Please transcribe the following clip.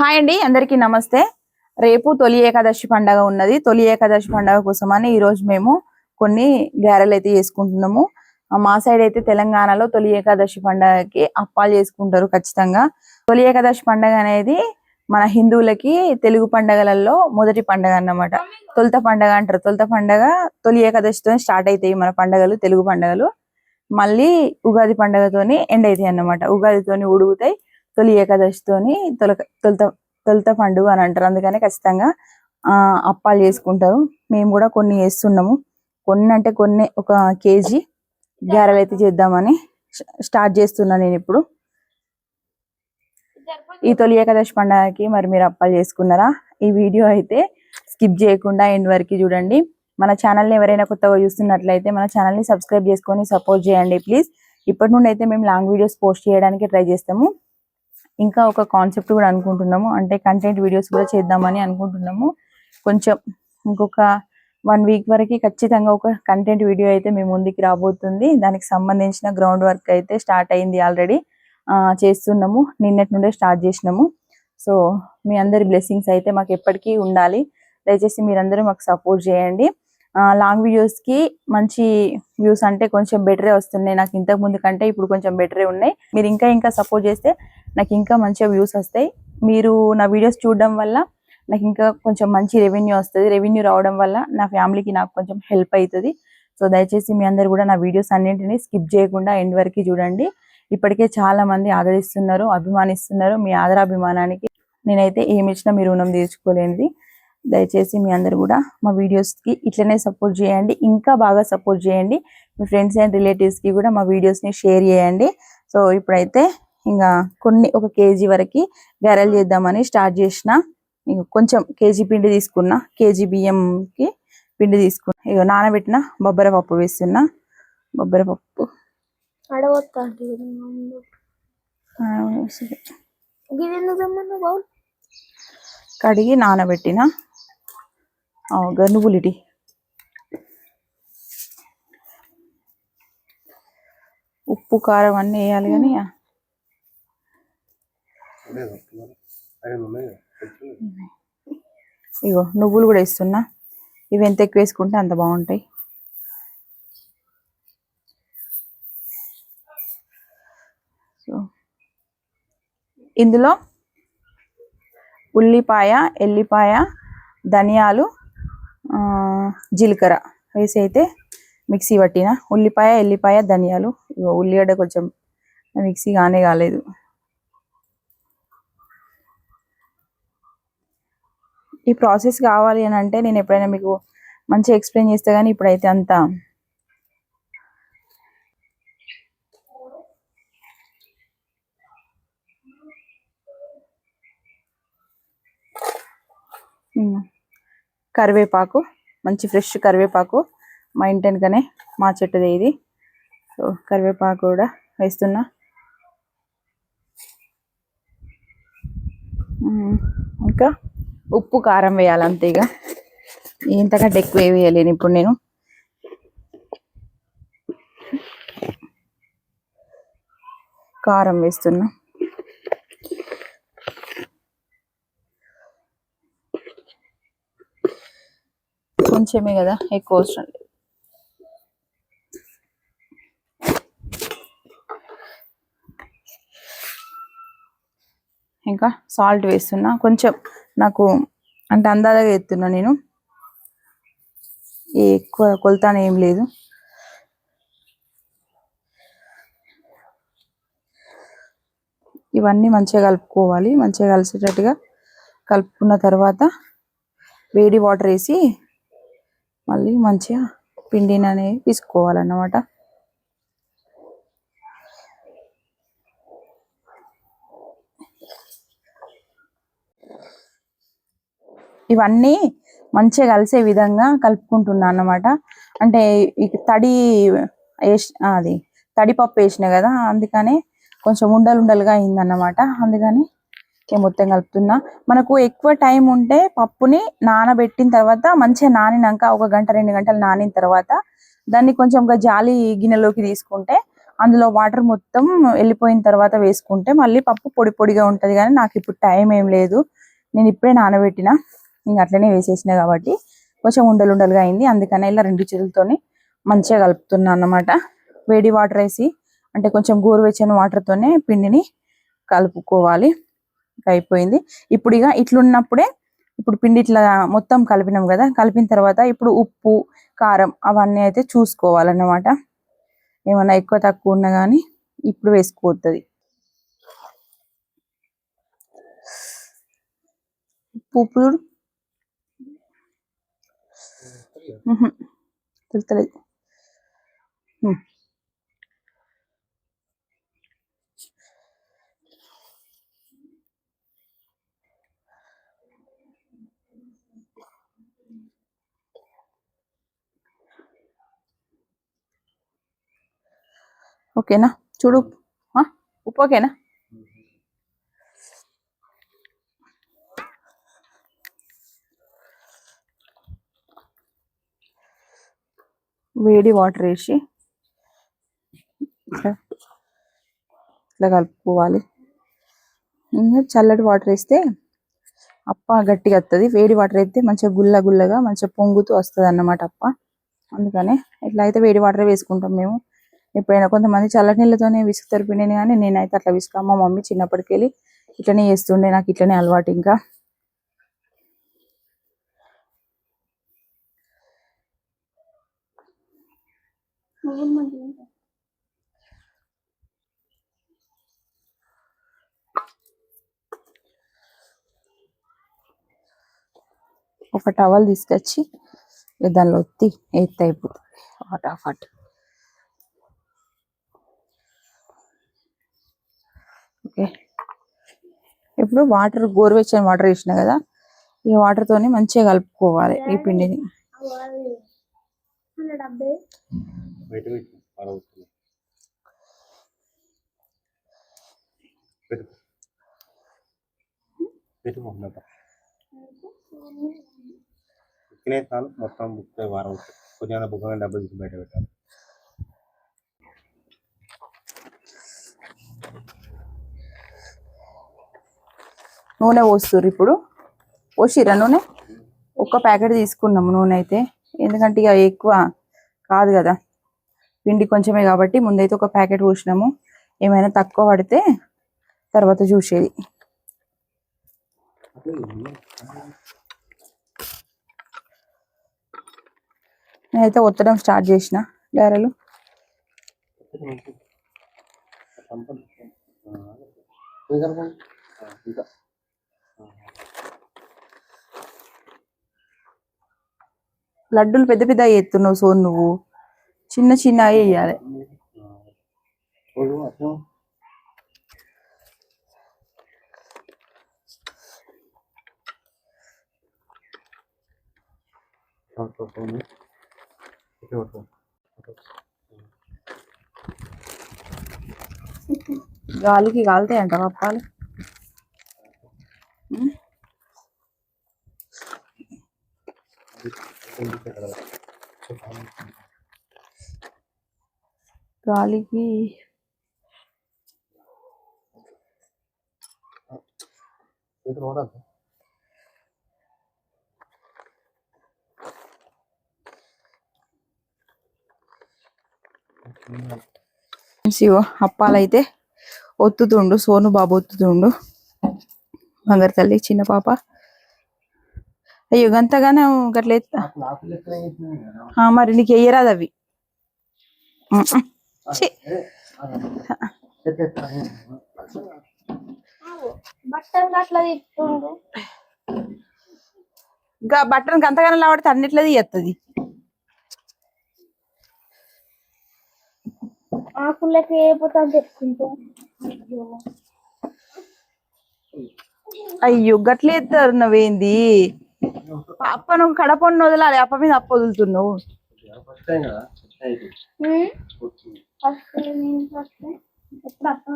Hi అండి, అందరికీ నమస్తే. రేపు తొలి ఏకాదశి పండగ ఉన్నది. తొలి ఏకాదశి పండగ కోసమని ఈ రోజు మేము కొన్ని గారెలు అయితే చేసుకుంటున్నాము. మా సైడ్ అయితే తెలంగాణలో తొలి ఏకాదశి పండగకి అప్పాలు చేసుకుంటారు ఖచ్చితంగా. తొలి ఏకాదశి పండగ అనేది మన హిందువులకి తెలుగు పండగలలో మొదటి పండగ అన్నమాట. తొలుత పండగ అంటారు. తొలుత పండగ తొలి ఏకాదశితో స్టార్ట్ అవుతాయి మన పండగలు, తెలుగు పండగలు. మళ్ళీ ఉగాది పండగతోని ఎండ్ అవుతాయి అన్నమాట. ఉగాదితోని ఉడుగుతాయి, తొలి ఏకాదశితోని తొలుత పండుగ అని అంటారు. అందుకని ఖచ్చితంగా అప్పాలు చేసుకుంటారు. మేము కూడా కొన్ని చేస్తున్నాము. కొన్ని అంటే కొన్ని, ఒక కేజీ గారెలు అయితే చేద్దామని స్టార్ట్ చేస్తున్నా నేను ఇప్పుడు. ఈ తొలి ఏకాదశి పండుగకి మరి మీరు అప్పాలు చేసుకున్నారా? ఈ వీడియో అయితే స్కిప్ చేయకుండా ఎండ్ వరకు చూడండి. మన ఛానల్ని ఎవరైనా కొత్తగా చూస్తున్నట్లయితే మన ఛానల్ని సబ్స్క్రైబ్ చేసుకొని సపోర్ట్ చేయండి ప్లీజ్. ఇప్పటి నుండి అయితే మేము లాంగ్ వీడియోస్ పోస్ట్ చేయడానికి ట్రై చేస్తాము. ఇంకా ఒక కాన్సెప్ట్ కూడా అనుకుంటున్నాము, అంటే కంటెంట్ వీడియోస్ కూడా చేద్దామని అనుకుంటున్నాము. కొంచెం ఇంకొక 1 వీక్ వరకు ఖచ్చితంగా ఒక కంటెంట్ వీడియో అయితే మేము ముందుకు రాబోతుంది. దానికి సంబంధించిన గ్రౌండ్ వర్క్ అయితే స్టార్ట్ అయింది, ఆల్రెడీ చేస్తున్నాము. నిన్నటి నుండే స్టార్ట్ చేసినాము. సో మీ అందరి బ్లెస్సింగ్స్ అయితే మాకు ఎప్పటికీ ఉండాలి. దయచేసి మీరందరూ మాకు సపోర్ట్ చేయండి. లాంగ్ వీడియోస్ కి మంచి వ్యూస్ అంటే కొంచెం బెటరే వస్తున్నాయి. నాకు ఇంతకు ముందు కంటే ఇప్పుడు కొంచెం బెటరే ఉన్నాయి. మీరు ఇంకా సపోర్ట్ చేస్తే నాకు ఇంకా మంచిగా వ్యూస్ వస్తాయి. మీరు నా వీడియోస్ చూడడం వల్ల నాకు ఇంకా కొంచెం మంచి రెవెన్యూ వస్తుంది. రెవెన్యూ రావడం వల్ల నా ఫ్యామిలీకి నాకు కొంచెం హెల్ప్ అవుతుంది. సో దయచేసి మీ అందరు కూడా నా వీడియోస్ అన్నింటినీ స్కిప్ చేయకుండా ఎండ్ వరకు చూడండి. ఇప్పటికే చాలా మంది ఆదరిస్తున్నారు, అభిమానిస్తున్నారు. మీ ఆదరాభిమానానికి నేనైతే ఏమి ఇచ్చినా మీ రుణం తీర్చుకోలేనిది. దయచేసి మీ అందరు కూడా మా వీడియోస్కి ఇట్లనే సపోర్ట్ చేయండి. ఇంకా బాగా సపోర్ట్ చేయండి. మీ ఫ్రెండ్స్ అండ్ రిలేటివ్స్కి కూడా మా వీడియోస్ని షేర్ చేయండి. సో ఇప్పుడైతే ఇంకా ఒక కేజీ వరకు గారెలు చేద్దామని స్టార్ట్ చేసిన. కొంచెం కేజీ పిండి తీసుకున్నా, కేజీ బియ్యంకి పిండి తీసుకున్నా. ఇక నానబెట్టిన బొబ్బర పప్పు వేస్తున్నా. బొబ్బర పప్పు కడిగి నానబెట్టిన గనుబులిటి. ఉప్పు కారం అన్నీ వేయాలి కానీ ఇగో నువ్వులు కూడా వేస్తున్నా. ఇవి ఎంత ఎక్కువ వేసుకుంటే అంత బాగుంటాయి. సో ఇందులో ఉల్లిపాయ, ఎల్లిపాయ, ధనియాలు, జీలకర్ర వేసి అయితే మిక్సీ పట్టిన. ఉల్లిపాయ, ఎల్లిపాయ, ధనియాలు. ఉల్లిగడ్డ కొంచెం మిక్సీ కాలేదు. ఈ ప్రాసెస్ కావాలి అని అంటే నేను ఎప్పుడైనా మీకు మంచిగా ఎక్స్ప్లెయిన్ చేస్తే కానీ ఇప్పుడైతే అంతా కరివేపాకు, మంచి ఫ్రెష్ కరివేపాకు మా ఇంటి వెనుకనే మా చెట్టుదే ఇది. సో కరివేపాకు కూడా వేస్తున్నా. ఇంకా ఉప్పు కారం వేయాలి అంతే. ఇక ఇంతకంటే ఎక్కువ వేయలేను ఇప్పుడు నేను. కారం వేస్తున్నా. కొంచెమే కదా, ఎక్కువ అవసరం లేదు. ఇంకా సాల్ట్ వేస్తున్నా కొంచెం. నాకు అంటే అందాజగా ఎత్తున్నా నేను, ఎక్కువ కొలతాను ఏం లేదు. ఇవన్నీ మంచిగా కలుపుకోవాలి. మంచిగా కలిసేటట్టుగా కలుపుకున్న తర్వాత వేడి వాటర్ వేసి మళ్ళీ మంచిగా పిండిని అనేది తీసుకోవాలన్నమాట. ఇవన్నీ మంచిగా కలిసే విధంగా కలుపుకుంటున్నా అన్నమాట. అంటే తడిపప్పు వేసిన కదా, అందుకని కొంచెం ఉండలుగా అయిందన్నమాట. అందుకని మొత్తం కలుపుతున్నా. మనకు ఎక్కువ టైం ఉంటే పప్పుని నానబెట్టిన తర్వాత మంచిగా నానినాక 1 గంట 2 గంటలు నానిన తర్వాత దాన్ని కొంచెం జాలి గిన్నెలోకి తీసుకుంటే అందులో వాటర్ మొత్తం వెళ్ళిపోయిన తర్వాత వేసుకుంటే మళ్ళీ పప్పు పొడి పొడిగా ఉంటది. కానీ నాకు ఇప్పుడు టైం ఏం లేదు, నేను ఇప్పుడే నానబెట్టిన, ఇంక అట్లనే వేసేసిన కాబట్టి కొంచెం ఉండలుండలుగా అయింది. అందుకనే ఇలా 2 చేతులతోని మంచిగా కలుపుతున్నా అన్నమాట. వేడి వాటర్ వేసి అంటే కొంచెం గోరువెచ్చని వాటర్ తోనే పిండిని కలుపుకోవాలి. అయిపోయింది. ఇప్పుడు ఇక ఇట్లున్నప్పుడే ఇప్పుడు పిండి ఇట్లా మొత్తం కలిపినాం కదా, కలిపిన తర్వాత ఇప్పుడు ఉప్పు కారం అవన్నీ అయితే చూసుకోవాలన్నమాట. ఏమన్నా ఎక్కువ తక్కువ ఉన్నా కానీ ఇప్పుడు వేసుకోవద్దు. ఉప్పు చూడు తెలుస్తలేదు. ఓకేనా చూడు, ఉప్పు ఓకేనా? వేడి వాటర్ వేసి ఇట్లా కలుపుకోవాలి. ఇంకా చల్లటి వాటర్ వేస్తే అప్ప గట్టిగా వస్తుంది, వేడి వాటర్ అయితే మంచిగా గుల్ల గుల్లగా మంచిగా పొంగుతూ వస్తుంది అన్నమాట అప్ప. అందుకనే ఇట్లా అయితే వేడి వాటర్ వేసుకుంటాం మేము. ఎప్పుడైనా కొంతమంది చల్లటి నీళ్ళతోనే విసుకుతారు పిండిని, కానీ నేనైతే అట్లా విసుక. మా మమ్మీ చిన్నప్పటికెళ్ళి ఇట్లనే చేస్తుండే, నాకు ఇట్లనే అలవాటు. ఇంకా ఒక టవల్ తీసుకొచ్చి దానిలో ఒత్తి ఎత్తి అయిపోతుంది ఫటాఫట్. ఓకే, ఇప్పుడు వాటర్ గోరువెచ్చని వాటర్ వేసిన కదా, ఈ వాటర్ తోని మంచిగా కలుపుకోవాలి ఈ పిండిని. మొత్తం వారం కొంచెం బుక్ డబ్బులు తీసి బయట పెట్టాలి. నూనె పోస్తారు ఇప్పుడు. పోసిరా నూనె? ఒక్క ప్యాకెట్ తీసుకున్నాము నూనె అయితే, ఎందుకంటే ఇక ఎక్కువ కాదు కదా, పిండి కొంచెమే కాబట్టి ముందైతే ఒక ప్యాకెట్ పోసినాము. ఏమైనా తక్కువ పడితే తర్వాత చూసేది. నేనైతే ఒత్తడం స్టార్ట్ చేసిన గారెలు. లడ్డూలు పెద్ద పెద్ద ఎత్తున్నావు సోన్, నువ్వు చిన్న చిన్న వేయాలి. గాలికి కాలుతాయి అంట పప్పాలు. గాలికి అప్పాలైతే ఒత్తుతుండు సోను బాబు, ఒత్తుతుండు. బంగారు తల్లి చిన్న పాప. అయ్యో గంతగానే గట్ల మరి నీకు వెయ్యరాదు అవి. బట్టను గంతగానే లాడితే అన్నిట్లది ఎత్తది. ఆకులకి చెప్పుకుంటా. అయ్యో గట్ల ఎత్తారు నువ్వేంది? అప్ప నువ్వు కడపను వదలాలి, అప్ప మీద అప్ప వదులుతున్నావు. ఎప్పుడు అప్ప